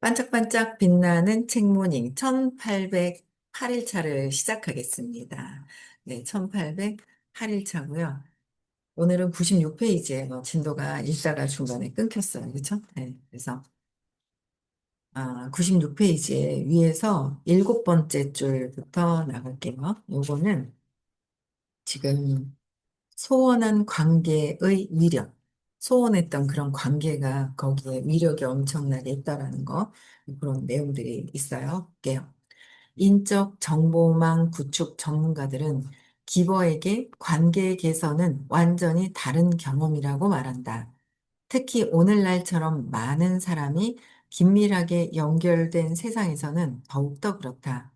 반짝반짝 빛나는 책모닝 1808일차를 시작하겠습니다. 네, 1808일차고요. 오늘은 96페이지에 진도가 읽다가 중간에 끊겼어요. 그렇죠? 네, 그래서 96페이지에 위에서 일곱 번째 줄부터 나갈게요. 요거는 지금 소원한 관계의 위력, 소원했던 그런 관계가 거기에 위력이 엄청나게 있다라는 거, 그런 내용들이 있어요. 볼게요. 인적 정보망 구축 전문가들은 기버에게 관계 개선은 완전히 다른 경험이라고 말한다. 특히 오늘날처럼 많은 사람이 긴밀하게 연결된 세상에서는 더욱더 그렇다.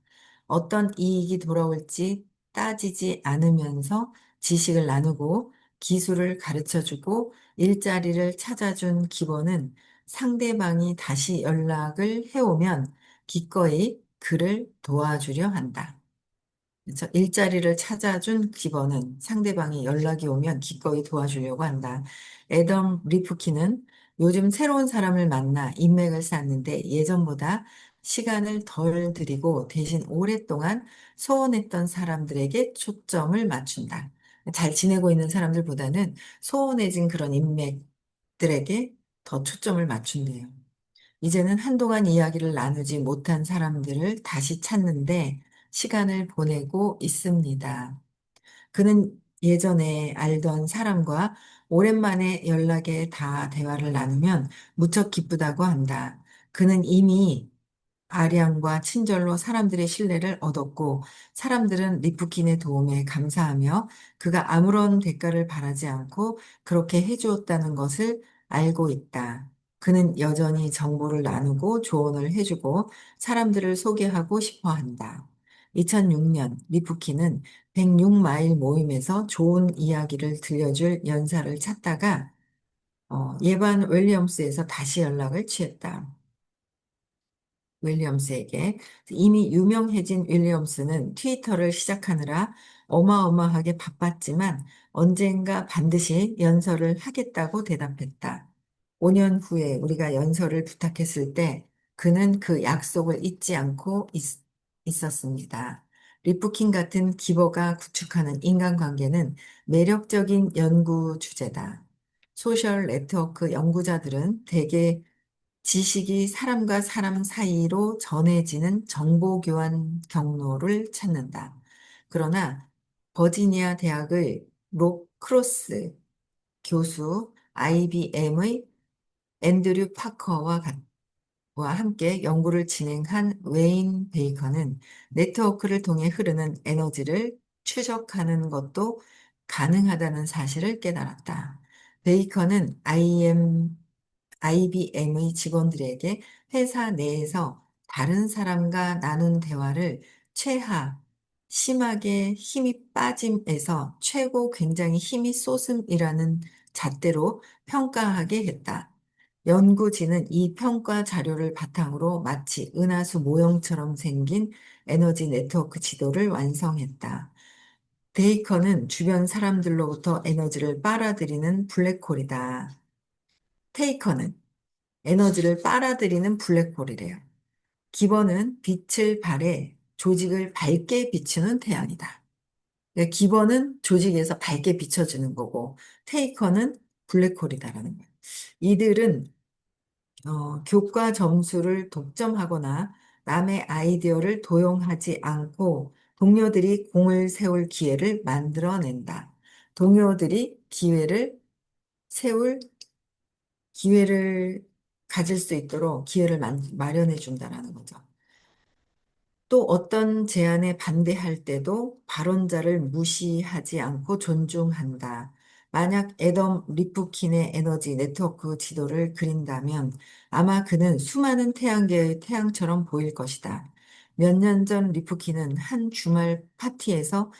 어떤 이익이 돌아올지 따지지 않으면서 지식을 나누고 기술을 가르쳐주고 일자리를 찾아준 기본은 상대방이 다시 연락을 해오면 기꺼이 그를 도와주려 한다. 그래서 일자리를 찾아준 기본은 상대방이 연락이 오면 기꺼이 도와주려고 한다. 애덤 리프키는 요즘 새로운 사람을 만나 인맥을 쌓는데 예전보다 시간을 덜 들이고 대신 오랫동안 소원했던 사람들에게 초점을 맞춘다. 잘 지내고 있는 사람들보다는 소원해진 그런 인맥들에게 더 초점을 맞춘대요. 이제는 한동안 이야기를 나누지 못한 사람들을 다시 찾는데 시간을 보내고 있습니다. 그는 예전에 알던 사람과 오랜만에 연락에 다 대화를 나누면 무척 기쁘다고 한다. 그는 이미 아량과 친절로 사람들의 신뢰를 얻었고 사람들은 리프킨의 도움에 감사하며 그가 아무런 대가를 바라지 않고 그렇게 해주었다는 것을 알고 있다. 그는 여전히 정보를 나누고 조언을 해주고 사람들을 소개하고 싶어 한다. 2006년 리프킨은 106마일 모임에서 좋은 이야기를 들려줄 연사를 찾다가 예반 윌리엄스에서 다시 연락을 취했다. 윌리엄스에게 이미 유명해진 윌리엄스는 트위터를 시작하느라 어마어마하게 바빴지만 언젠가 반드시 연설을 하겠다고 대답했다. 5년 후에 우리가 연설을 부탁했을 때 그는 그 약속을 잊지 않고 있었습니다. 리프킨 같은 기버가 구축하는 인간관계는 매력적인 연구 주제다. 소셜 네트워크 연구자들은 대개 지식이 사람과 사람 사이로 전해지는 정보 교환 경로를 찾는다. 그러나 버지니아 대학의 록 크로스 교수, IBM의 앤드류 파커와 와 함께 연구를 진행한 웨인 베이커는 네트워크를 통해 흐르는 에너지를 추적하는 것도 가능하다는 사실을 깨달았다. 베이커는 IBM의 직원들에게 회사 내에서 다른 사람과 나눈 대화를 최하, 심하게 힘이 빠짐에서 최고 굉장히 힘이 쏟음이라는 잣대로 평가하게 했다. 연구진은 이 평가 자료를 바탕으로 마치 은하수 모형처럼 생긴 에너지 네트워크 지도를 완성했다. 베이커는 주변 사람들로부터 에너지를 빨아들이는 블랙홀이다. 테이커는 에너지를 빨아들이는 블랙홀이래요. 기본은 빛을 발해 조직을 밝게 비추는 태양이다. 그러니까 기본은 조직에서 밝게 비춰주는 거고, 테이커는 블랙홀이다라는 거예요. 이들은 교과 점수를 독점하거나 남의 아이디어를 도용하지 않고 동료들이 공을 세울 기회를 만들어낸다. 동료들이 세울 기회를 가질 수 있도록 기회를 마련해 준다라는 거죠. 또 어떤 제안에 반대할 때도 발언자를 무시하지 않고 존중한다. 만약 애덤 리프킨의 에너지 네트워크 지도를 그린다면 아마 그는 수많은 태양계의 태양처럼 보일 것이다. 몇 년 전 리프킨은 한 주말 파티에서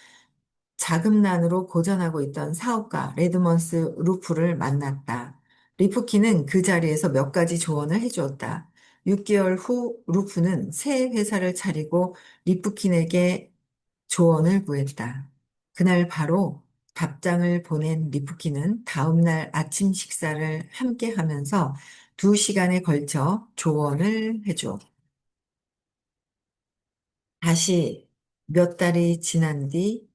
자금난으로 고전하고 있던 사업가 레드먼스 루프를 만났다. 리프키는 그 자리에서 몇 가지 조언을 해주었다. 6개월 후 루프는 새 회사를 차리고 리프킨에게 조언을 구했다. 그날 바로 답장을 보낸 리프키는 다음날 아침 식사를 함께 하면서 2시간에 걸쳐 조언을 해줘. 다시 몇 달이 지난 뒤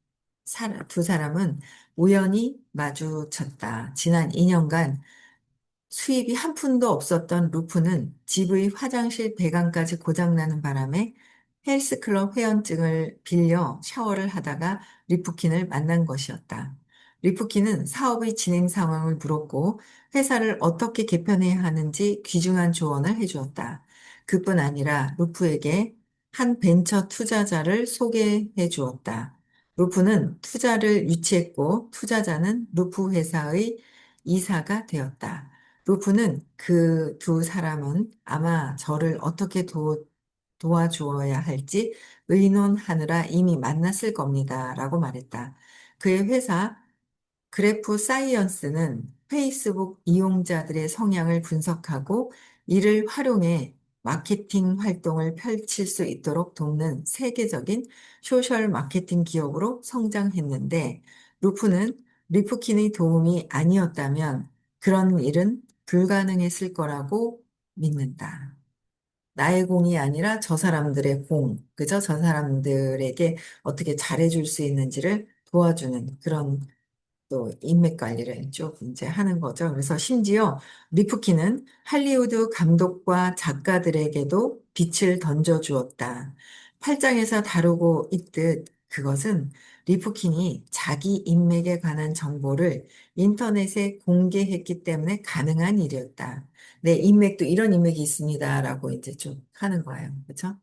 두 사람은 우연히 마주쳤다. 지난 2년간 수입이 한 푼도 없었던 루프는 집의 화장실 배관까지 고장나는 바람에 헬스클럽 회원증을 빌려 샤워를 하다가 리프킨을 만난 것이었다. 리프킨은 사업의 진행 상황을 물었고 회사를 어떻게 개편해야 하는지 귀중한 조언을 해주었다. 그뿐 아니라 루프에게 한 벤처 투자자를 소개해 주었다. 루프는 투자를 유치했고 투자자는 루프 회사의 이사가 되었다. 루프는 그 두 사람은 아마 저를 어떻게 도와주어야 할지 의논하느라 이미 만났을 겁니다. 라고 말했다. 그의 회사 그래프 사이언스는 페이스북 이용자들의 성향을 분석하고 이를 활용해 마케팅 활동을 펼칠 수 있도록 돕는 세계적인 소셜 마케팅 기업으로 성장했는데, 루프는 리프킨의 도움이 아니었다면 그런 일은 불가능했을 거라고 믿는다. 나의 공이 아니라 저 사람들의 공, 그죠? 저 사람들에게 어떻게 잘해줄 수 있는지를 도와주는 그런 또 인맥 관리를 쭉 이제 하는 거죠. 그래서 심지어 리프킨은 할리우드 감독과 작가들에게도 빛을 던져주었다. 8장에서 다루고 있듯 그것은 리프킨이 자기 인맥에 관한 정보를 인터넷에 공개했기 때문에 가능한 일이었다. 내 인맥도 이런 인맥이 있습니다라고 이제 쭉 하는 거예요. 그렇죠?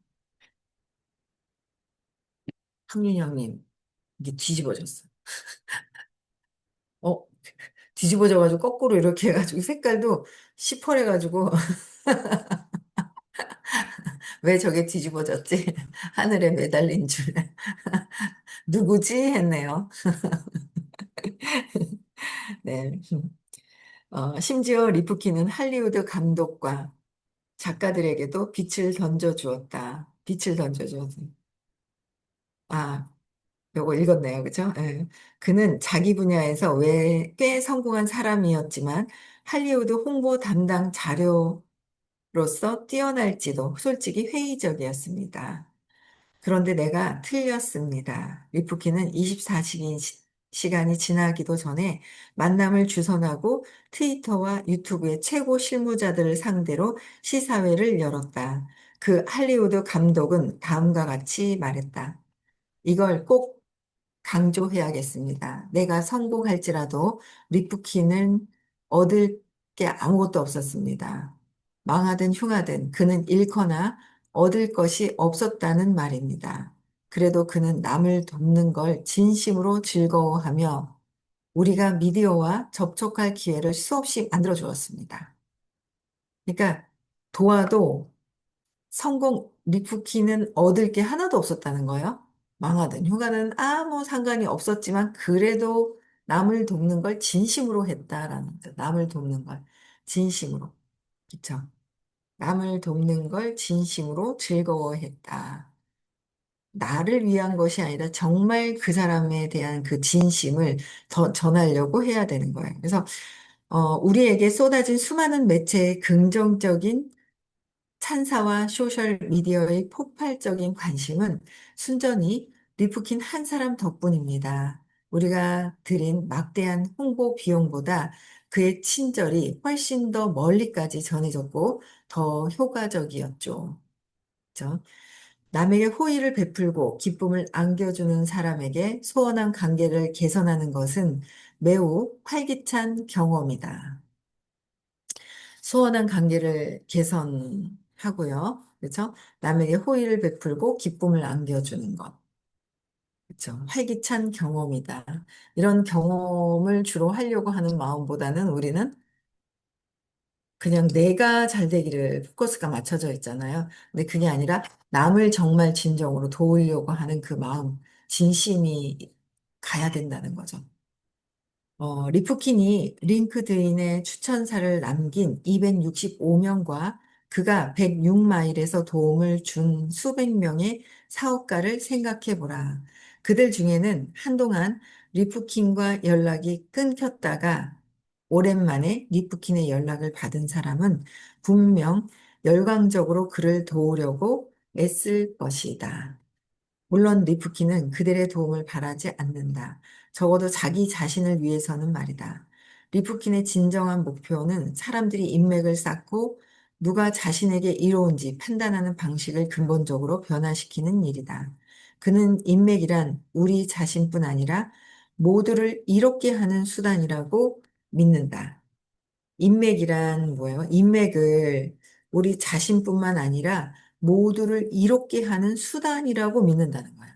황윤영님, 이게 뒤집어졌어. 어, 뒤집어져가지고 거꾸로 이렇게 해가지고 색깔도 시퍼래가지고 왜 저게 뒤집어졌지? 하늘에 매달린 줄. 누구지? 했네요. 네. 심지어 리프키는 할리우드 감독과 작가들에게도 빛을 던져주었다. 빛을 던져주었다. 아, 요거 읽었네요. 그죠? 예. 그는 자기 분야에서 왜 꽤 성공한 사람이었지만 할리우드 홍보 담당 자료로서 뛰어날지도 솔직히 회의적이었습니다. 그런데 내가 틀렸습니다. 리프키는 24시간이 지나기도 전에 만남을 주선하고 트위터와 유튜브의 최고 실무자들을 상대로 시사회를 열었다. 그 할리우드 감독은 다음과 같이 말했다. 이걸 꼭 강조해야겠습니다. 내가 성공할지라도 리프키는 얻을 게 아무것도 없었습니다. 망하든 흉하든 그는 잃거나 얻을 것이 없었다는 말입니다. 그래도 그는 남을 돕는 걸 진심으로 즐거워하며 우리가 미디어와 접촉할 기회를 수없이 만들어 주었습니다. 그러니까 도와도 리프키는 얻을 게 하나도 없었다는 거예요. 망하든 휴가는 아무 상관이 없었지만 그래도 남을 돕는 걸 진심으로 했다라는 거죠. 남을 돕는 걸 진심으로. 그쵸? 남을 돕는 걸 진심으로 즐거워했다. 나를 위한 것이 아니라 정말 그 사람에 대한 그 진심을 더 전하려고 해야 되는 거예요. 그래서 우리에게 쏟아진 수많은 매체의 긍정적인 찬사와 소셜 미디어의 폭발적인 관심은 순전히 리프킨 한 사람 덕분입니다. 우리가 들인 막대한 홍보 비용보다 그의 친절이 훨씬 더 멀리까지 전해졌고 더 효과적이었죠. 그죠? 남에게 호의를 베풀고 기쁨을 안겨주는 사람에게 소원한 관계를 개선하는 것은 매우 활기찬 경험이다. 소원한 관계를 개선하고요. 그렇죠? 남에게 호의를 베풀고 기쁨을 안겨주는 것. 그렇죠? 활기찬 경험이다. 이런 경험을 주로 하려고 하는 마음보다는 우리는 그냥 내가 잘 되기를 포커스가 맞춰져 있잖아요. 근데 그게 아니라 남을 정말 진정으로 도우려고 하는 그 마음, 진심이 가야 된다는 거죠. 리프킨이 링크드인에 추천사를 남긴 265명과 그가 106마일에서 도움을 준 수백 명의 사업가를 생각해 보라. 그들 중에는 한동안 리프킨과 연락이 끊겼다가 오랜만에 리프킨의 연락을 받은 사람은 분명 열광적으로 그를 도우려고 애쓸 것이다. 물론 리프키는 그들의 도움을 바라지 않는다. 적어도 자기 자신을 위해서는 말이다. 리프킨의 진정한 목표는 사람들이 인맥을 쌓고 누가 자신에게 이로운지 판단하는 방식을 근본적으로 변화시키는 일이다. 그는 인맥이란 우리 자신뿐 아니라 모두를 이롭게 하는 수단이라고 믿는다. 인맥이란 뭐예요? 인맥을 우리 자신뿐만 아니라 모두를 이롭게 하는 수단이라고 믿는다는 거야.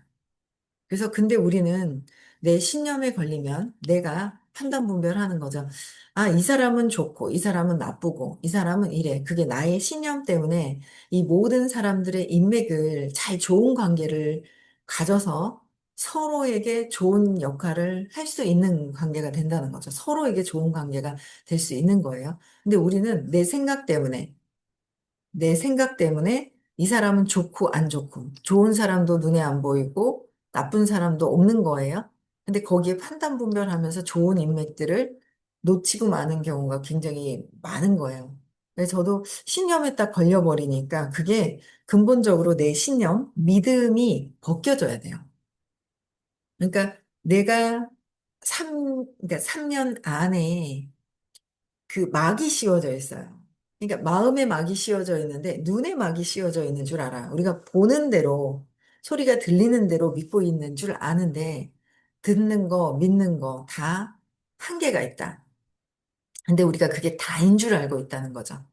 그래서 근데 우리는 내 신념에 걸리면 내가 판단 분별하는 거죠. 아, 이 사람은 좋고, 이 사람은 나쁘고, 이 사람은 이래. 그게 나의 신념 때문에 이 모든 사람들의 인맥을 잘 좋은 관계를 가져서 서로에게 좋은 역할을 할 수 있는 관계가 된다는 거죠. 서로에게 좋은 관계가 될 수 있는 거예요. 근데 우리는 내 생각 때문에 이 사람은 좋고 안 좋고, 좋은 사람도 눈에 안 보이고, 나쁜 사람도 없는 거예요. 근데 거기에 판단 분별하면서 좋은 인맥들을 놓치고 마는 경우가 굉장히 많은 거예요. 그래서 저도 신념에 딱 걸려버리니까 그게 근본적으로 내 신념, 믿음이 벗겨져야 돼요. 그러니까 내가 그러니까 3년 안에 그 막이 씌워져 있어요. 그러니까 마음에 막이 씌워져 있는데 눈에 막이 씌워져 있는 줄 알아요. 우리가 보는 대로 소리가 들리는 대로 믿고 있는 줄 아는데 듣는 거, 믿는 거 다 한계가 있다. 근데 우리가 그게 다인 줄 알고 있다는 거죠.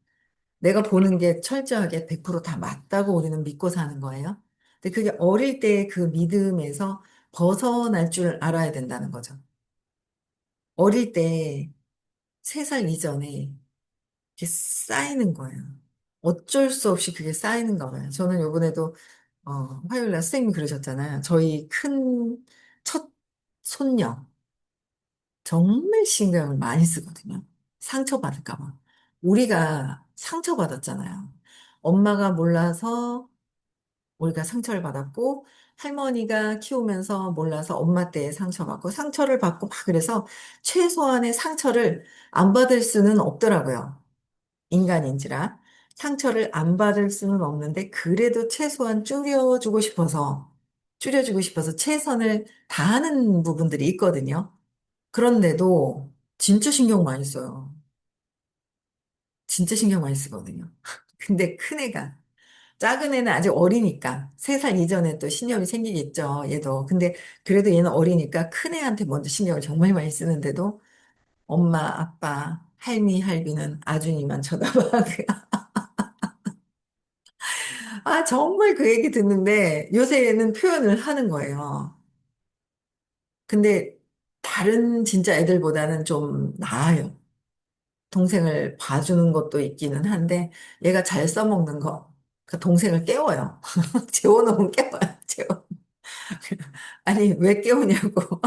내가 보는 게 철저하게 100%다 맞다고 우리는 믿고 사는 거예요. 근데 그게 어릴 때 그 믿음에서 벗어날 줄 알아야 된다는 거죠. 어릴 때 3살 이전에 이게 쌓이는 거예요. 어쩔 수 없이 그게 쌓이는가 봐요. 저는 요번에도 화요일 날 선생님이 그러셨잖아요. 저희 큰 첫 손녀 정말 신경을 많이 쓰거든요. 상처받을까 봐. 우리가 상처받았잖아요. 엄마가 몰라서 우리가 상처를 받았고 할머니가 키우면서 몰라서 엄마 때에 상처받고 상처를 받고 막 그래서 최소한의 상처를 안 받을 수는 없더라고요. 인간인지라 상처를 안 받을 수는 없는데 그래도 최소한 줄여주고 싶어서 최선을 다하는 부분들이 있거든요. 그런데도 진짜 신경 많이 써요. 진짜 신경 많이 쓰거든요. 근데 큰애가 작은 애는 아직 어리니까 3살 이전에 또 신경이 생기겠죠, 얘도. 근데 그래도 얘는 어리니까 큰애한테 먼저 신경을 정말 많이 쓰는데도 엄마, 아빠, 할미, 할비는 아준이만 쳐다봐. 아, 정말 그 얘기 듣는데 요새는 표현을 하는 거예요. 근데 다른 진짜 애들보다는 좀 나아요. 동생을 봐주는 것도 있기는 한데 얘가 잘 써먹는 거. 그 동생을 깨워요. 재워놓으면 깨워요. 아니, 왜 깨우냐고.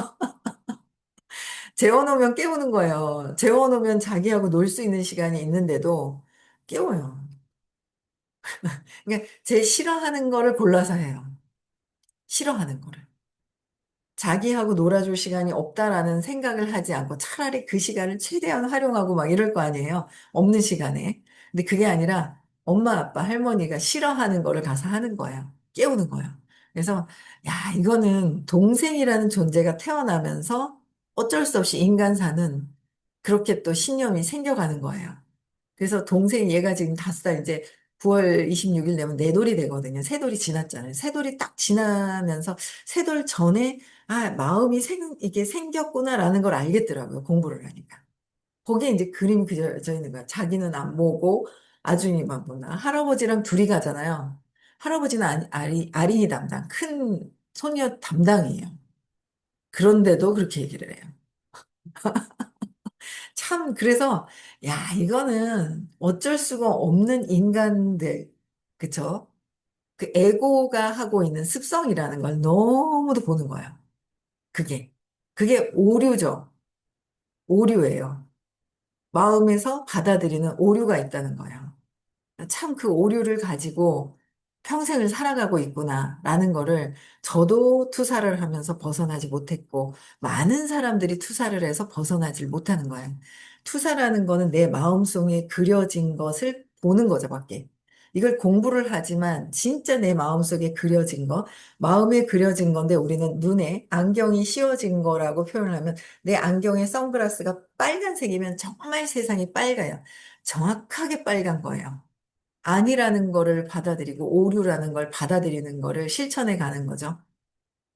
재워놓으면 깨우는 거예요. 재워놓으면 자기하고 놀 수 있는 시간이 있는데도 깨워요. 그러니까 제 싫어하는 거를 골라서 해요. 싫어하는 거를. 자기하고 놀아줄 시간이 없다라는 생각을 하지 않고 차라리 그 시간을 최대한 활용하고 막 이럴 거 아니에요. 없는 시간에. 근데 그게 아니라 엄마, 아빠, 할머니가 싫어하는 거를 가서 하는 거예요. 깨우는 거예요. 그래서, 야, 이거는 동생이라는 존재가 태어나면서 어쩔 수 없이 인간사는 그렇게 또 신념이 생겨가는 거예요. 그래서 동생 얘가 지금 5살 이제 9월 26일 되면 내돌이 되거든요. 새돌이 지났잖아요. 새돌이 딱 지나면서 새돌 전에 아, 이게 생겼구나라는 걸 알겠더라고요. 공부를 하니까. 거기에 이제 그림이 그려져 있는 거야. 자기는 안 보고 아준이만 보나. 할아버지랑 둘이 가잖아요. 할아버지는 아린이 담당, 큰 소녀 담당이에요. 그런데도 그렇게 얘기를 해요. 참, 그래서, 야, 이거는 어쩔 수가 없는 인간들, 그쵸? 그 에고가 하고 있는 습성이라는 걸 너무도 보는 거예요. 그게. 그게 오류죠. 오류예요. 마음에서 받아들이는 오류가 있다는 거예요. 참 그 오류를 가지고 평생을 살아가고 있구나라는 거를 저도 투사를 하면서 벗어나지 못했고, 많은 사람들이 투사를 해서 벗어나질 못하는 거예요. 투사라는 거는 내 마음속에 그려진 것을 보는 거죠, 밖에. 이걸 공부를 하지만 진짜 내 마음속에 그려진 거, 마음에 그려진 건데 우리는 눈에 안경이 씌워진 거라고 표현을 하면 내 안경의 선글라스가 빨간색이면 정말 세상이 빨가요. 정확하게 빨간 거예요. 아니라는 거를 받아들이고 오류라는 걸 받아들이는 거를 실천해 가는 거죠.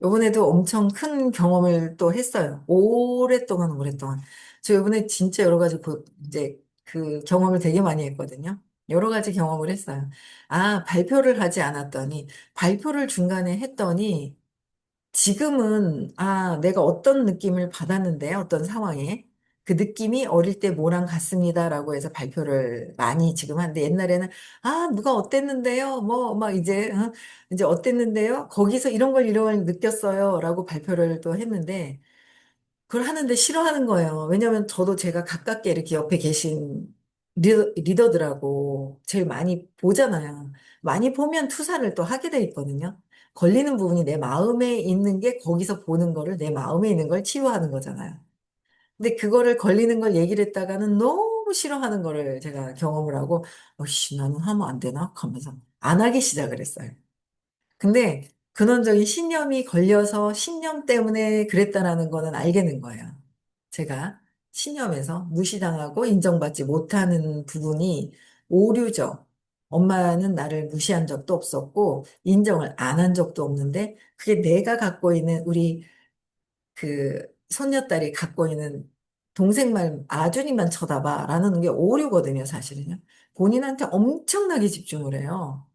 요번에도 엄청 큰 경험을 또 했어요. 오랫동안, 오랫동안. 저 요번에 진짜 여러 가지 이제 그 경험을 되게 많이 했거든요. 여러 가지 경험을 했어요. 아, 발표를 하지 않았더니, 발표를 중간에 했더니, 지금은, 아, 내가 어떤 느낌을 받았는데, 어떤 상황에, 그 느낌이 어릴 때 뭐랑 같습니다라고 해서 발표를 많이 지금 하는데, 옛날에는, 아, 누가 어땠는데요? 뭐, 막 이제, 이제 어땠는데요? 거기서 이런 걸 느꼈어요. 라고 발표를 또 했는데, 그걸 하는데 싫어하는 거예요. 왜냐면 저도 제가 가깝게 이렇게 옆에 계신 리더들하고 제일 많이 보잖아요. 많이 보면 투사를 또 하게 돼 있거든요. 걸리는 부분이 내 마음에 있는 게 거기서 보는 거를 내 마음에 있는 걸 치유하는 거잖아요. 근데 그거를 걸리는 걸 얘기를 했다가는 너무 싫어하는 거를 제가 경험을 하고, 어씨, 나는 하면 안 되나? 하면서 안 하기 시작을 했어요. 근데 근원적인 신념이 걸려서 신념 때문에 그랬다라는 거는 알게 된 거예요. 제가 신념에서 무시당하고 인정받지 못하는 부분이 오류죠. 엄마는 나를 무시한 적도 없었고 인정을 안 한 적도 없는데 그게 내가 갖고 있는 우리 그 손녀딸이 갖고 있는 동생만 아준이만 쳐다봐라는 게 오류거든요, 사실은요. 본인한테 엄청나게 집중을 해요.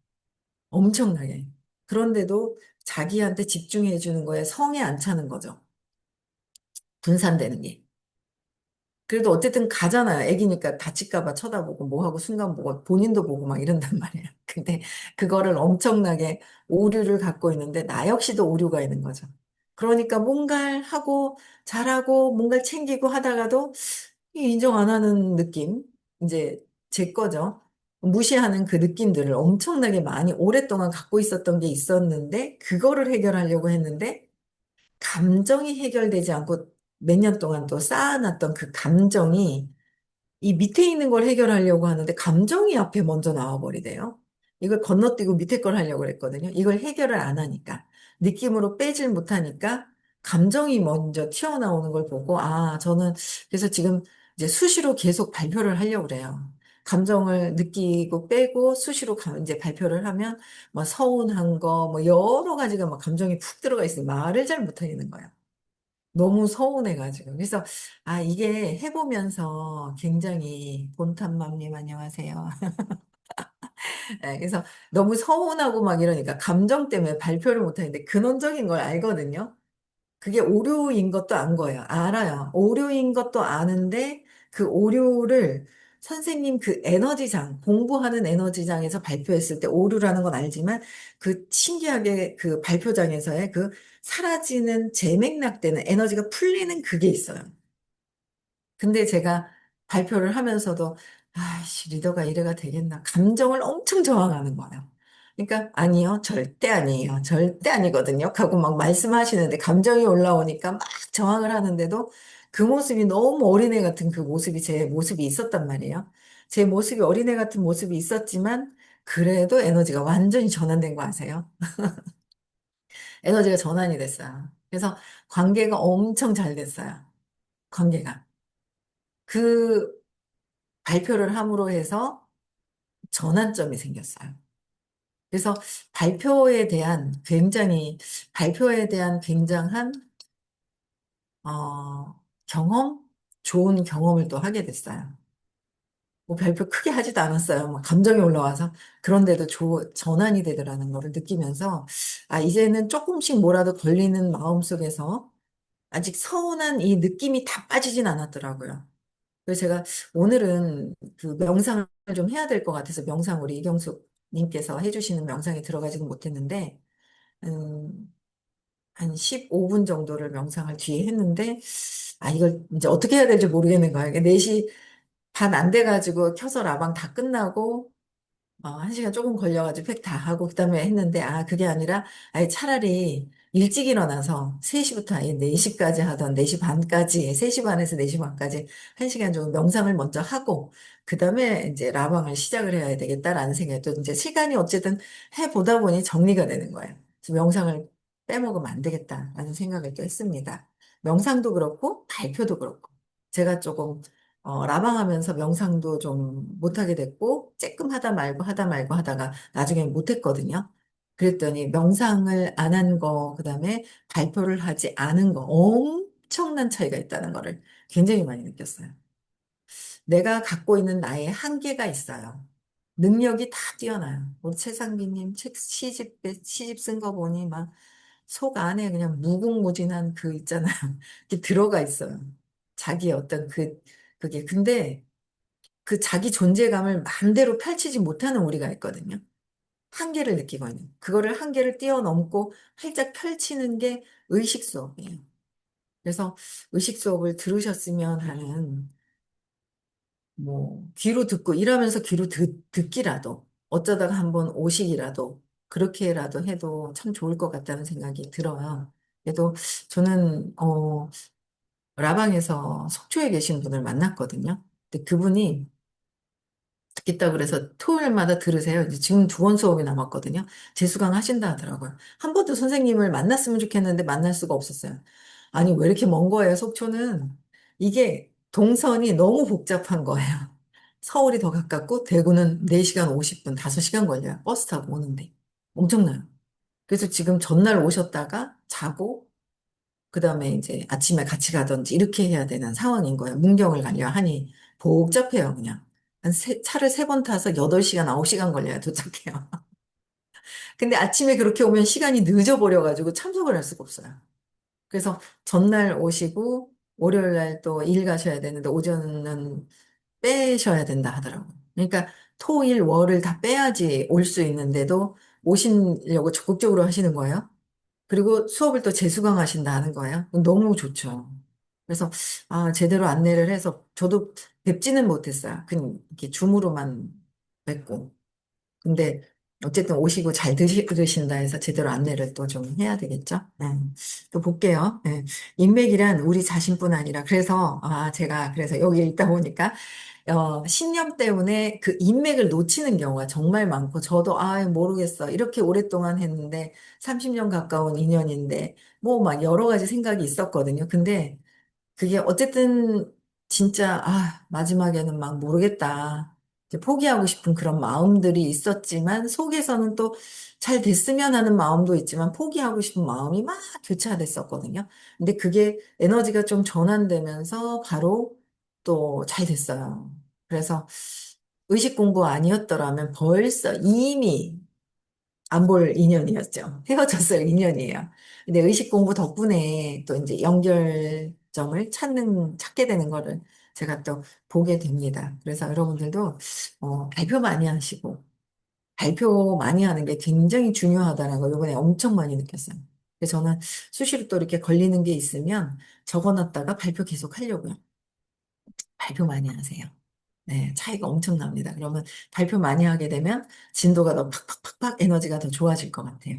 엄청나게. 그런데도 자기한테 집중해 주는 거에 성에 안 차는 거죠. 분산되는 게. 그래도 어쨌든 가잖아요. 애기니까 다칠까 봐 쳐다보고 뭐하고 순간 보고 본인도 보고 막 이런단 말이에요. 근데 그거를 엄청나게 오류를 갖고 있는데 나 역시도 오류가 있는 거죠. 그러니까 뭔가를 하고 잘하고 뭔가를 챙기고 하다가도 인정 안 하는 느낌. 이제 제 거죠. 무시하는 그 느낌들을 엄청나게 많이 오랫동안 갖고 있었던 게 있었는데 그거를 해결하려고 했는데 감정이 해결되지 않고 몇 년 동안 또 쌓아놨던 그 감정이 이 밑에 있는 걸 해결하려고 하는데 감정이 앞에 먼저 나와버리대요. 이걸 건너뛰고 밑에 걸 하려고 그랬거든요. 이걸 해결을 안 하니까. 느낌으로 빼질 못하니까 감정이 먼저 튀어나오는 걸 보고, 아, 저는 그래서 지금 이제 수시로 계속 발표를 하려고 그래요. 감정을 느끼고 빼고 수시로 이제 발표를 하면 뭐 서운한 거, 뭐 여러 가지가 막 감정이 푹 들어가 있어요. 말을 잘 못하겠는 거예요. 너무 서운해가지고. 그래서, 아, 이게 해보면서 굉장히 본탐맘님 안녕하세요. 네, 그래서 너무 서운하고 막 이러니까 감정 때문에 발표를 못하는데 근원적인 걸 알거든요. 그게 오류인 것도 안 거예요. 알아요. 오류인 것도 아는데 그 오류를 선생님 그 에너지장, 공부하는 에너지장에서 발표했을 때 오류라는 건 알지만 그 신기하게 그 발표장에서의 그 사라지는 재맥락되는 에너지가 풀리는 그게 있어요. 근데 제가 발표를 하면서도 아이씨 리더가 이래가 되겠나 감정을 엄청 저항하는 거예요. 그러니까 아니요 절대 아니에요 절대 아니거든요 하고 막 말씀하시는데 감정이 올라오니까 막 저항을 하는데도 그 모습이 너무 어린애 같은 그 모습이 제 모습이 있었단 말이에요. 제 모습이 어린애 같은 모습이 있었지만 그래도 에너지가 완전히 전환된 거 아세요? 에너지가 전환이 됐어요. 그래서 관계가 엄청 잘 됐어요. 관계가. 그 발표를 함으로 해서 전환점이 생겼어요. 그래서 발표에 대한 굉장한, 경험? 좋은 경험을 또 하게 됐어요. 뭐 발표 크게 하지도 않았어요. 막 감정이 올라와서. 그런데도 전환이 되더라는 거를 느끼면서, 아, 이제는 조금씩 뭐라도 걸리는 마음 속에서 아직 서운한 이 느낌이 다 빠지진 않았더라고요. 그래서 제가 오늘은 그 명상을 좀 해야 될 것 같아서 명상 우리 이경숙 님께서 해주시는 명상에 들어가지는 못했는데, 음, 한 15분 정도를 명상을 뒤에 했는데, 아, 이걸 이제 어떻게 해야 될지 모르겠는 거예요. 4시 반 안 돼가지고 켜서 라방 다 끝나고, 한 시간 조금 걸려가지고 팩 다 하고 그다음에 했는데 그게 아니라 아예 차라리 일찍 일어나서 3시부터 아예 4시까지 하던 4시 반까지 3시 반에서 4시 반까지 1시간 정도 명상을 먼저 하고 그다음에 이제 라방을 시작을 해야 되겠다라는 생각이 또 이제 시간이 어쨌든 해보다 보니 정리가 되는 거예요. 그래서 명상을 빼먹으면 안 되겠다라는 생각을 또 했습니다. 명상도 그렇고 발표도 그렇고 제가 조금 라방하면서 명상도 좀 못하게 됐고, 쬐끔 하다 말고 하다가 나중에 못했거든요. 그랬더니 명상을 안 한 거, 그 다음에 발표를 하지 않은 거, 엄청난 차이가 있다는 거를 굉장히 많이 느꼈어요. 내가 갖고 있는 나의 한계가 있어요. 능력이 다 뛰어나요. 우리 최상비님 책 시집 쓴 거 보니 막 속 안에 그냥 무궁무진한 그 있잖아요. 이게 들어가 있어요. 자기의 어떤 그게. 근데 그 자기 존재감을 마음대로 펼치지 못하는 우리가 있거든요. 한계를 느끼고 있는. 그거를 한계를 뛰어넘고 활짝 펼치는 게 의식 수업이에요. 그래서 의식 수업을 들으셨으면 하는, 귀로 듣고, 일하면서 귀로 듣기라도, 어쩌다가 한번 오식이라도, 그렇게라도 해도 참 좋을 것 같다는 생각이 들어요. 그래도 저는, 라방에서 속초에 계신 분을 만났거든요. 근데 그분이 듣겠다 그래서 토요일마다 들으세요. 이제 지금 2번 수업이 남았거든요. 재수강 하신다 하더라고요. 한 번도 선생님을 만났으면 좋겠는데 만날 수가 없었어요. 아니, 왜 이렇게 먼 거예요, 속초는? 이게 동선이 너무 복잡한 거예요. 서울이 더 가깝고 대구는 4시간 50분, 5시간 걸려요. 버스 타고 오는데. 엄청나요. 그래서 지금 전날 오셨다가 자고 그다음에 이제 아침에 같이 가든지 이렇게 해야 되는 상황인 거예요. 문경을 가려 하니 복잡해요, 그냥. 차를 3번 타서 8시간, 9시간 걸려야 도착해요. 근데 아침에 그렇게 오면 시간이 늦어버려가지고 참석을 할 수가 없어요. 그래서 전날 오시고 월요일 날 또 일 가셔야 되는데 오전은 빼셔야 된다 하더라고요. 그러니까 토, 일, 월을 다 빼야지 올 수 있는데도 오시려고 적극적으로 하시는 거예요. 그리고 수업을 또 재수강하신다 하는 거예요. 너무 좋죠. 그래서, 제대로 안내를 해서 저도 뵙지는 못했어요. 그냥 이렇게 줌으로만 뵙고. 근데 어쨌든 오시고 잘 들으신다 해서 제대로 안내를 또 좀 해야 되겠죠. 네. 또 볼게요. 네. 인맥이란 우리 자신뿐 아니라 그래서 제가 그래서 여기 있다 보니까 신념 때문에 그 인맥을 놓치는 경우가 정말 많고 저도 모르겠어 이렇게 오랫동안 했는데 30년 가까운 인연인데 뭐 막 여러 가지 생각이 있었거든요. 근데 그게 어쨌든 진짜 마지막에는 막 모르겠다. 이제 포기하고 싶은 그런 마음들이 있었지만 속에서는 또 잘 됐으면 하는 마음도 있지만 포기하고 싶은 마음이 막 교차됐었거든요. 근데 그게 에너지가 좀 전환되면서 바로 또 잘 됐어요. 그래서 의식 공부 아니었더라면 벌써 이미 안 볼 인연이었죠. 헤어졌을 인연이에요. 근데 의식 공부 덕분에 또 이제 연결점을 찾게 되는 거를 제가 또 보게 됩니다. 그래서 여러분들도 발표 많이 하시고, 발표 많이 하는 게 굉장히 중요하다는 걸 이번에 엄청 많이 느꼈어요. 그래서 저는 수시로 또 이렇게 걸리는 게 있으면 적어놨다가 발표 계속 하려고요. 발표 많이 하세요. 네, 차이가 엄청납니다. 그러면 발표 많이 하게 되면 진도가 더 팍팍팍팍 에너지가 더 좋아질 것 같아요.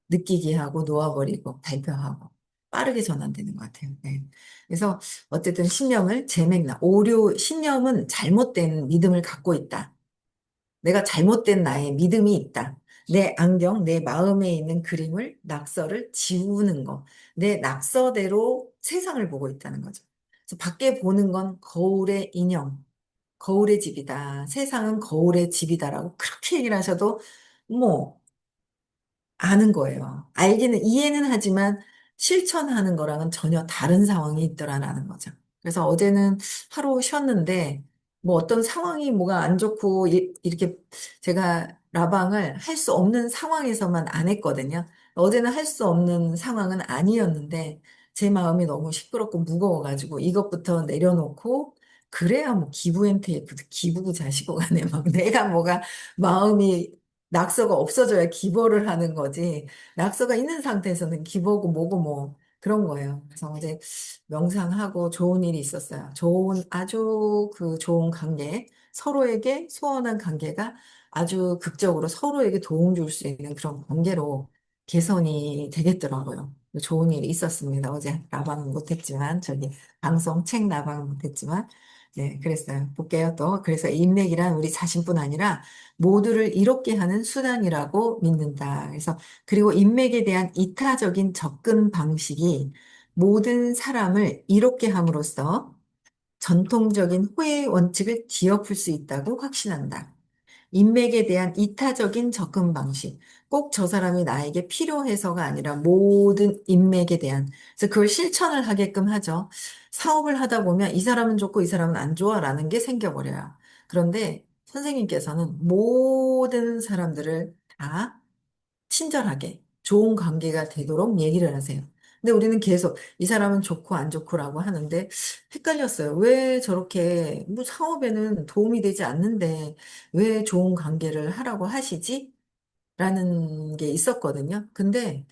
느끼게 하고 놓아버리고 발표하고 빠르게 전환되는 것 같아요. 네. 그래서 어쨌든 신념을 재맥락, 신념은 잘못된 믿음을 갖고 있다. 내가 잘못된 나의 믿음이 있다. 내 안경, 내 마음에 있는 그림을, 낙서를 지우는 거. 내 낙서대로 세상을 보고 있다는 거죠. 그래서 밖에 보는 건 거울의 인형, 거울의 집이다. 세상은 거울의 집이다라고 그렇게 얘기를 하셔도 뭐 아는 거예요. 이해는 하지만 실천하는 거랑은 전혀 다른 상황이 있더라라는 거죠. 그래서 어제는 하루 쉬었는데, 뭐 어떤 상황이 뭐가 안 좋고, 이렇게 제가 라방을 할 수 없는 상황에서만 안 했거든요. 어제는 할 수 없는 상황은 아니었는데, 제 마음이 너무 시끄럽고 무거워가지고 이것부터 내려놓고, 그래야 뭐 기부엔테이프, 기부구 자시고 가네. 막 내가 뭐가 마음이 낙서가 없어져야 기보를 하는 거지. 낙서가 있는 상태에서는 기보고 뭐고 뭐 그런 거예요. 그래서 어제 명상하고 좋은 일이 있었어요. 아주 그 좋은 관계. 서로에게 소원한 관계가 아주 극적으로 서로에게 도움 줄 수 있는 그런 관계로 개선이 되겠더라고요. 좋은 일이 있었습니다. 어제 나방은 못했지만, 저기 방송 책 나방은 못했지만, 네, 그랬어요. 볼게요, 또. 그래서 인맥이란 우리 자신뿐 아니라 모두를 이롭게 하는 수단이라고 믿는다. 그래서, 그리고 인맥에 대한 이타적인 접근 방식이 모든 사람을 이롭게 함으로써 전통적인 호의 원칙을 뒤엎을 수 있다고 확신한다. 인맥에 대한 이타적인 접근 방식. 꼭 저 사람이 나에게 필요해서가 아니라 모든 인맥에 대한. 그래서 그걸 실천을 하게끔 하죠. 사업을 하다 보면 이 사람은 좋고 이 사람은 안 좋아라는 게 생겨버려요. 그런데 선생님께서는 모든 사람들을 다 친절하게 좋은 관계가 되도록 얘기를 하세요. 근데 우리는 계속 이 사람은 좋고 안 좋고라고 하는데 헷갈렸어요. 왜 저렇게 뭐 사업에는 도움이 되지 않는데 왜 좋은 관계를 하라고 하시지? 라는 게 있었거든요. 근데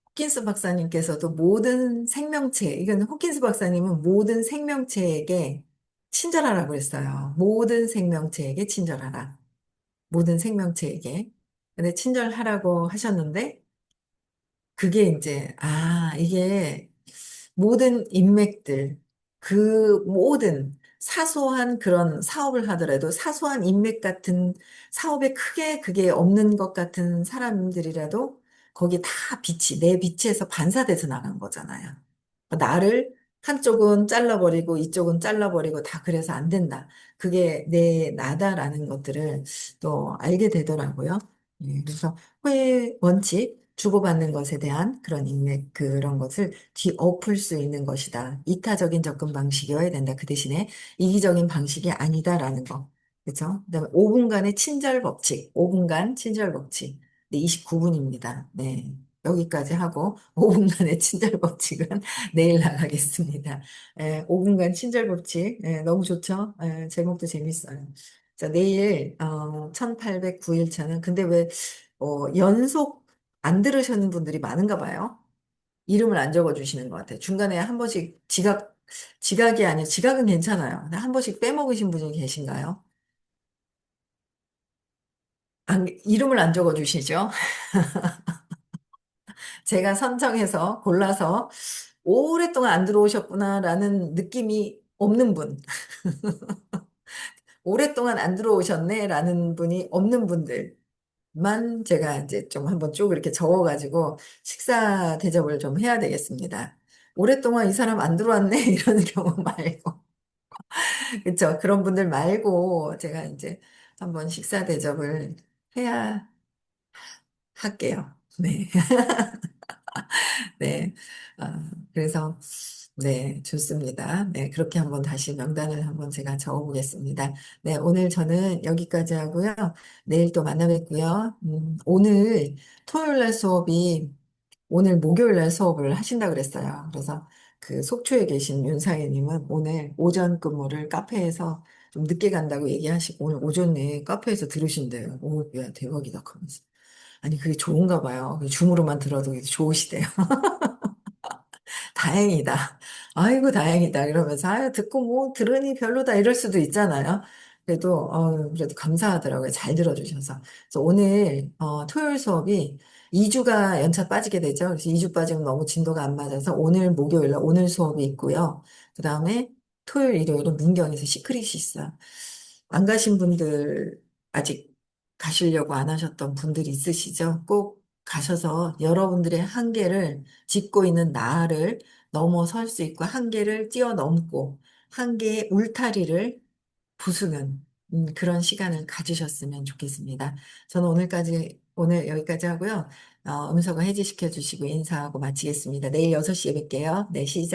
호킨스 박사님께서도 모든 생명체, 이건 호킨스 박사님은 모든 생명체에게 친절하라고 했어요. 모든 생명체에게 친절하라. 모든 생명체에게. 근데 친절하라고 하셨는데 그게 이제, 이게 모든 인맥들, 그 모든 사소한 그런 사업을 하더라도 사소한 인맥 같은 사업에 크게 그게 없는 것 같은 사람들이라도 거기 다 빛이, 내 빛에서 반사돼서 나간 거잖아요. 나를 한쪽은 잘라버리고 이쪽은 잘라버리고 다 그래서 안 된다. 그게 내 나다라는 것들을 또 알게 되더라고요. 그래서 후회 원칙, 주고받는 것에 대한 그런 인맥, 그런 것을 뒤엎을 수 있는 것이다. 이타적인 접근 방식이어야 된다. 그 대신에 이기적인 방식이 아니다라는 거. 그렇죠? 그다음에 5분간의 친절 법칙, 5분간 친절 법칙. 네, 29분입니다. 네. 여기까지 하고 5분간의 친절 법칙은 내일 나가겠습니다. 5분간 친절 법칙. 너무 좋죠? 제목도 재밌어요. 자, 내일 1809일차는 근데 왜 연속 안 들으시는 분들이 많은가 봐요. 이름을 안 적어 주시는 것 같아요. 중간에 한 번씩 지각이 아니라 지각은 괜찮아요. 근데 한 번씩 빼먹으신 분이 계신가요? 이름을 안 적어 주시죠? 제가 선정해서 골라서 오랫동안 안 들어오셨구나라는 느낌이 없는 분, 오랫동안 안 들어오셨네라는 분이 없는 분들만 제가 이제 좀 한번 쭉 이렇게 적어가지고 식사 대접을 좀 해야 되겠습니다. 오랫동안 이 사람 안 들어왔네 이런 경우 말고. 그렇죠. 그런 분들 말고 제가 이제 한번 식사 대접을 해야 할게요. 네. 네. 그래서, 네, 좋습니다. 네, 그렇게 한번 다시 명단을 한번 제가 적어보겠습니다. 네, 오늘 저는 여기까지 하고요. 내일 또 만나 뵙고요. 오늘 토요일 날 수업이 오늘 목요일 날 수업을 하신다 그랬어요. 그래서 그 속초에 계신 윤상혜님은 오늘 오전 근무를 카페에서 좀 늦게 간다고 얘기하시고 오늘 오전 내에 카페에서 들으신대요. 오, 야, 대박이다. 그러면서. 아니, 그게 좋은가 봐요. 줌으로만 들어도 좋으시대요. 다행이다. 아이고, 다행이다. 이러면서, 듣고 뭐, 들으니 별로다. 이럴 수도 있잖아요. 그래도 감사하더라고요. 잘 들어주셔서. 그래서 오늘, 토요일 수업이 2주가 연차 빠지게 되죠. 그래서 2주 빠지면 너무 진도가 안 맞아서 오늘 목요일 날 오늘 수업이 있고요. 그 다음에 토요일, 일요일은 문경에서 시크릿이 있어요. 안 가신 분들, 아직 가시려고 안 하셨던 분들이 있으시죠? 꼭 가셔서 여러분들의 한계를 짚고 있는 나를 넘어설 수 있고 한계를 뛰어넘고 한계의 울타리를 부수는 그런 시간을 가지셨으면 좋겠습니다. 저는 오늘 여기까지 하고요. 음성을 해지시켜 주시고 인사하고 마치겠습니다. 내일 6시에 뵐게요. 네, 시작.